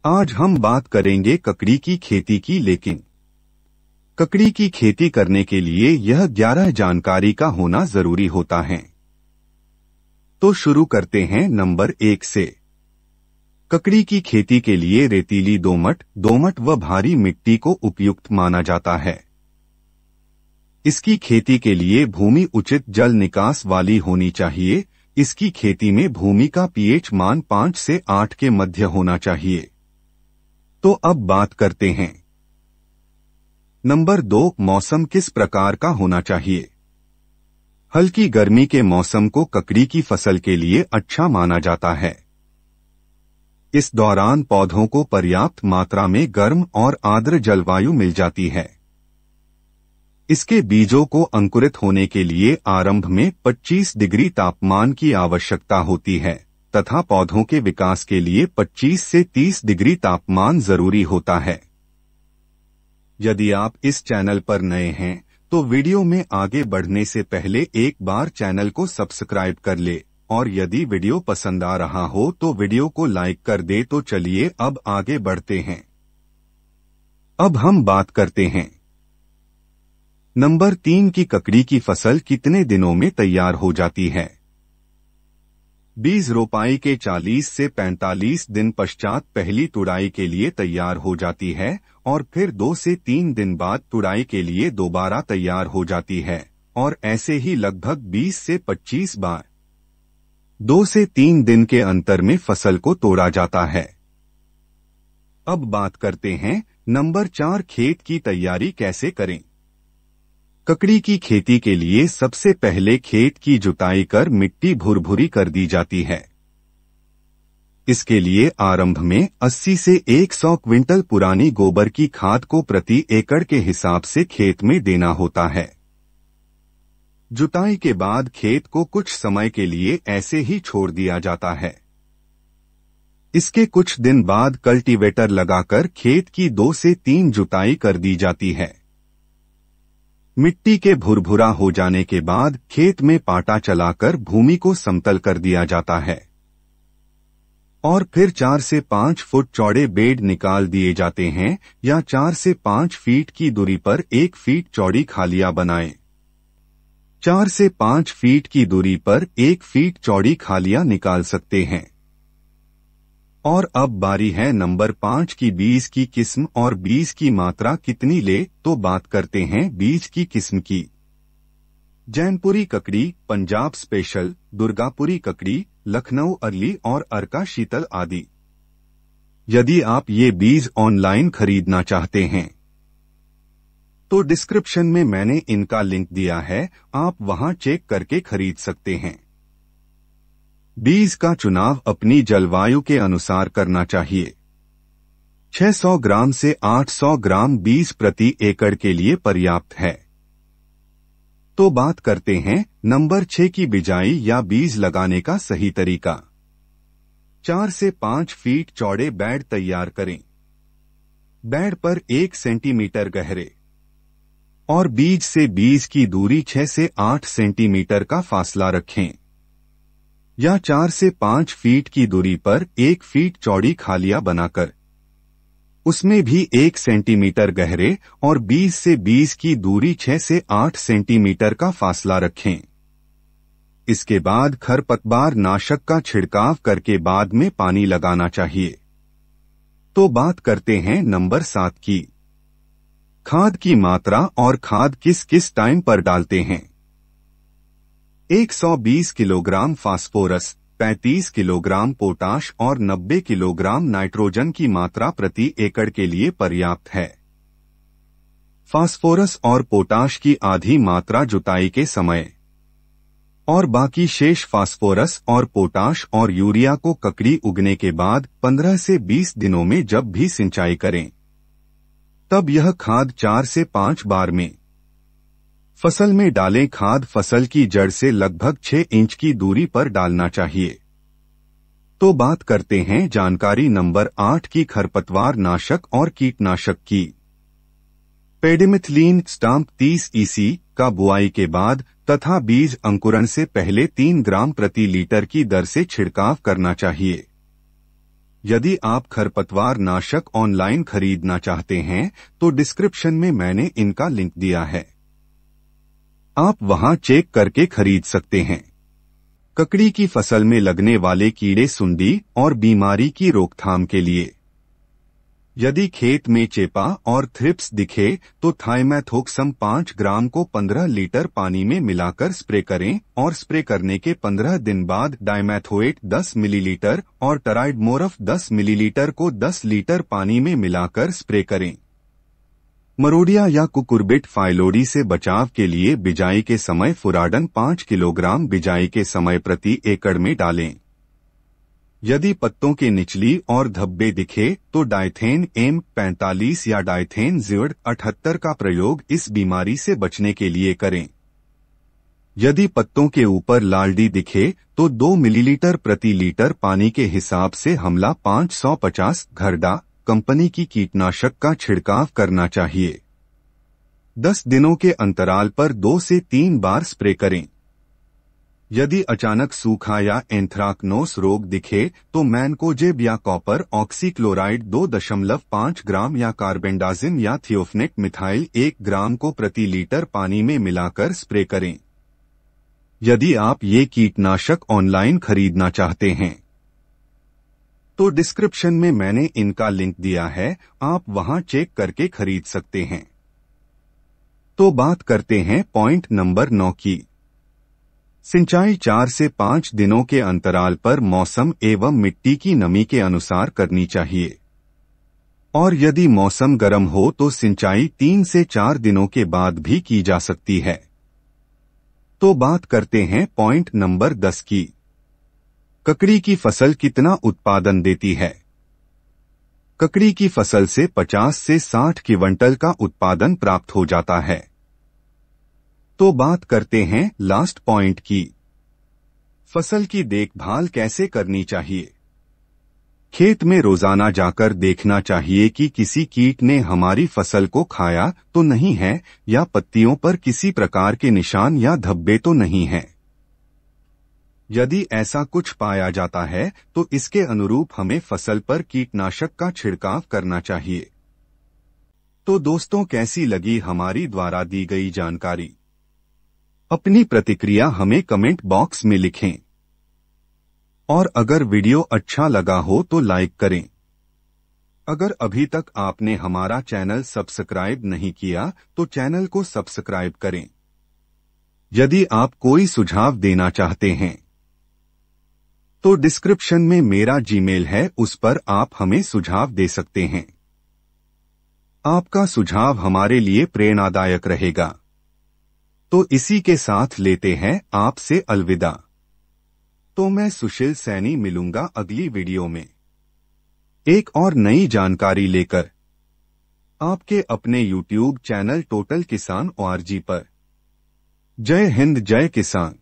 आज हम बात करेंगे ककड़ी की खेती की, लेकिन ककड़ी की खेती करने के लिए यह 11 जानकारी का होना जरूरी होता है। तो शुरू करते हैं नंबर 1 से। ककड़ी की खेती के लिए रेतीली दोमट व भारी मिट्टी को उपयुक्त माना जाता है। इसकी खेती के लिए भूमि उचित जल निकास वाली होनी चाहिए। इसकी खेती में भूमि का पीएच मान 5 से 8 के मध्य होना चाहिए। तो अब बात करते हैं नंबर 2, मौसम किस प्रकार का होना चाहिए। हल्की गर्मी के मौसम को ककड़ी की फसल के लिए अच्छा माना जाता है। इस दौरान पौधों को पर्याप्त मात्रा में गर्म और आर्द्र जलवायु मिल जाती है। इसके बीजों को अंकुरित होने के लिए आरंभ में 25 डिग्री तापमान की आवश्यकता होती है तथा पौधों के विकास के लिए 25 से 30 डिग्री तापमान जरूरी होता है। यदि आप इस चैनल पर नए हैं तो वीडियो में आगे बढ़ने से पहले एक बार चैनल को सब्सक्राइब कर ले और यदि वीडियो पसंद आ रहा हो तो वीडियो को लाइक कर दे। तो चलिए अब आगे बढ़ते हैं। अब हम बात करते हैं नंबर 3 की ककड़ी की फसल कितने दिनों में तैयार हो जाती है। बीज रोपाई के 40 से 45 दिन पश्चात पहली तुड़ाई के लिए तैयार हो जाती है और फिर 2 से 3 दिन बाद तुड़ाई के लिए दोबारा तैयार हो जाती है और ऐसे ही लगभग 20 से 25 बार 2 से 3 दिन के अंतर में फसल को तोड़ा जाता है। अब बात करते हैं नंबर 4, खेत की तैयारी कैसे करें। ककड़ी की खेती के लिए सबसे पहले खेत की जुताई कर मिट्टी भुरभुरी कर दी जाती है। इसके लिए आरंभ में 80 से 100 क्विंटल पुरानी गोबर की खाद को प्रति एकड़ के हिसाब से खेत में देना होता है। जुताई के बाद खेत को कुछ समय के लिए ऐसे ही छोड़ दिया जाता है। इसके कुछ दिन बाद कल्टीवेटर लगाकर खेत की 2 से 3 जुताई कर दी जाती है। मिट्टी के भुरभुरा हो जाने के बाद खेत में पाटा चलाकर भूमि को समतल कर दिया जाता है और फिर 4 से 5 फुट चौड़े बेड निकाल दिए जाते हैं या 4 से 5 फीट की दूरी पर 1 फीट चौड़ी खालियां बनाएं। 4 से 5 फीट की दूरी पर 1 फीट चौड़ी खालियां निकाल सकते हैं। और अब बारी है नंबर 5 की, बीज की किस्म और बीज की मात्रा कितनी ले। तो बात करते हैं बीज की किस्म की। जैनपुरी ककड़ी, पंजाब स्पेशल, दुर्गापुरी ककड़ी, लखनऊ अर्ली और अर्का शीतल आदि। यदि आप ये बीज ऑनलाइन खरीदना चाहते हैं तो डिस्क्रिप्शन में मैंने इनका लिंक दिया है, आप वहां चेक करके खरीद सकते हैं। बीज का चुनाव अपनी जलवायु के अनुसार करना चाहिए। 600 ग्राम से 800 ग्राम बीज प्रति एकड़ के लिए पर्याप्त है। तो बात करते हैं नंबर 6 की, बिजाई या बीज लगाने का सही तरीका। 4 से 5 फीट चौड़े बेड तैयार करें। बेड पर 1 सेंटीमीटर गहरे और बीज से बीज की दूरी 6 से 8 सेंटीमीटर का फासला रखें या 4 से 5 फीट की दूरी पर 1 फीट चौड़ी खालियां बनाकर उसमें भी 1 सेंटीमीटर गहरे और बीज से बीज की दूरी 6 से 8 सेंटीमीटर का फासला रखें। इसके बाद खरपतवार नाशक का छिड़काव करके बाद में पानी लगाना चाहिए। तो बात करते हैं नंबर 7 की, खाद की मात्रा और खाद किस किस टाइम पर डालते हैं। 120 किलोग्राम फास्फोरस, 35 किलोग्राम पोटाश और 90 किलोग्राम नाइट्रोजन की मात्रा प्रति एकड़ के लिए पर्याप्त है। फास्फोरस और पोटाश की आधी मात्रा जुताई के समय और बाकी शेष फास्फोरस और पोटाश और यूरिया को ककड़ी उगने के बाद 15 से 20 दिनों में जब भी सिंचाई करें तब यह खाद 4 से 5 बार में फसल में डालें। खाद फसल की जड़ से लगभग 6 इंच की दूरी पर डालना चाहिए। तो बात करते हैं जानकारी नंबर 8 की, खरपतवार नाशक और कीटनाशक की। पेडिमिथलिन स्टाम्प 30 EC का बुआई के बाद तथा बीज अंकुरण से पहले 3 ग्राम प्रति लीटर की दर से छिड़काव करना चाहिए। यदि आप खरपतवार नाशक ऑनलाइन खरीदना चाहते हैं तो डिस्क्रिप्शन में मैंने इनका लिंक दिया है, आप वहां चेक करके खरीद सकते हैं। ककड़ी की फसल में लगने वाले कीड़े सुंडी और बीमारी की रोकथाम के लिए यदि खेत में चेपा और थ्रिप्स दिखे तो थाइमेथोक्सम 5 ग्राम को 15 लीटर पानी में मिलाकर स्प्रे करें और स्प्रे करने के 15 दिन बाद डाइमेथोएट 10 मिलीलीटर और टराइडमोरफ 10 मिलीलीटर को 10 लीटर पानी में मिलाकर स्प्रे करें। मरोडिया या कुकुरबिट फाइलोडी से बचाव के लिए बिजाई के समय फुराडन 5 किलोग्राम बिजाई के समय प्रति एकड़ में डालें। यदि पत्तों के निचली और धब्बे दिखे तो डाइथेन M45 या डाइथेन ज़ियड 78 का प्रयोग इस बीमारी से बचने के लिए करें। यदि पत्तों के ऊपर लालडी दिखे तो 2 मिलीलीटर प्रति लीटर पानी के हिसाब से हमला 550 घरडा कंपनी की कीटनाशक का छिड़काव करना चाहिए। 10 दिनों के अंतराल पर 2 से 3 बार स्प्रे करें। यदि अचानक सूखा या एंथ्राक्नोस रोग दिखे तो मैनकोजेब या कॉपर ऑक्सीक्लोराइड 2.5 ग्राम या कार्बेंडाजिम या थियोफनेट मिथाइल 1 ग्राम को प्रति लीटर पानी में मिलाकर स्प्रे करें। यदि आप ये कीटनाशक ऑनलाइन खरीदना चाहते हैं तो डिस्क्रिप्शन में मैंने इनका लिंक दिया है, आप वहां चेक करके खरीद सकते हैं। तो बात करते हैं पॉइंट नंबर 9 की। सिंचाई 4 से 5 दिनों के अंतराल पर मौसम एवं मिट्टी की नमी के अनुसार करनी चाहिए और यदि मौसम गर्म हो तो सिंचाई 3 से 4 दिनों के बाद भी की जा सकती है। तो बात करते हैं पॉइंट नंबर 10 की। ककड़ी की फसल कितना उत्पादन देती है? ककड़ी की फसल से 50 से 60 क्विंटल का उत्पादन प्राप्त हो जाता है। तो बात करते हैं लास्ट पॉइंट की। फसल की देखभाल कैसे करनी चाहिए? खेत में रोजाना जाकर देखना चाहिए कि किसी कीट ने हमारी फसल को खाया तो नहीं है या पत्तियों पर किसी प्रकार के निशान या धब्बे तो नहीं हैं। यदि ऐसा कुछ पाया जाता है तो इसके अनुरूप हमें फसल पर कीटनाशक का छिड़काव करना चाहिए। तो दोस्तों, कैसी लगी हमारी द्वारा दी गई जानकारी? अपनी प्रतिक्रिया हमें कमेंट बॉक्स में लिखें और अगर वीडियो अच्छा लगा हो तो लाइक करें। अगर अभी तक आपने हमारा चैनल सब्सक्राइब नहीं किया तो चैनल को सब्सक्राइब करें। यदि आप कोई सुझाव देना चाहते हैं तो डिस्क्रिप्शन में मेरा जीमेल है, उस पर आप हमें सुझाव दे सकते हैं। आपका सुझाव हमारे लिए प्रेरणादायक रहेगा। तो इसी के साथ लेते हैं आपसे अलविदा। तो मैं सुशील सैनी मिलूंगा अगली वीडियो में एक और नई जानकारी लेकर आपके अपने YouTube चैनल टोटल किसान ORG पर। जय हिंद, जय किसान।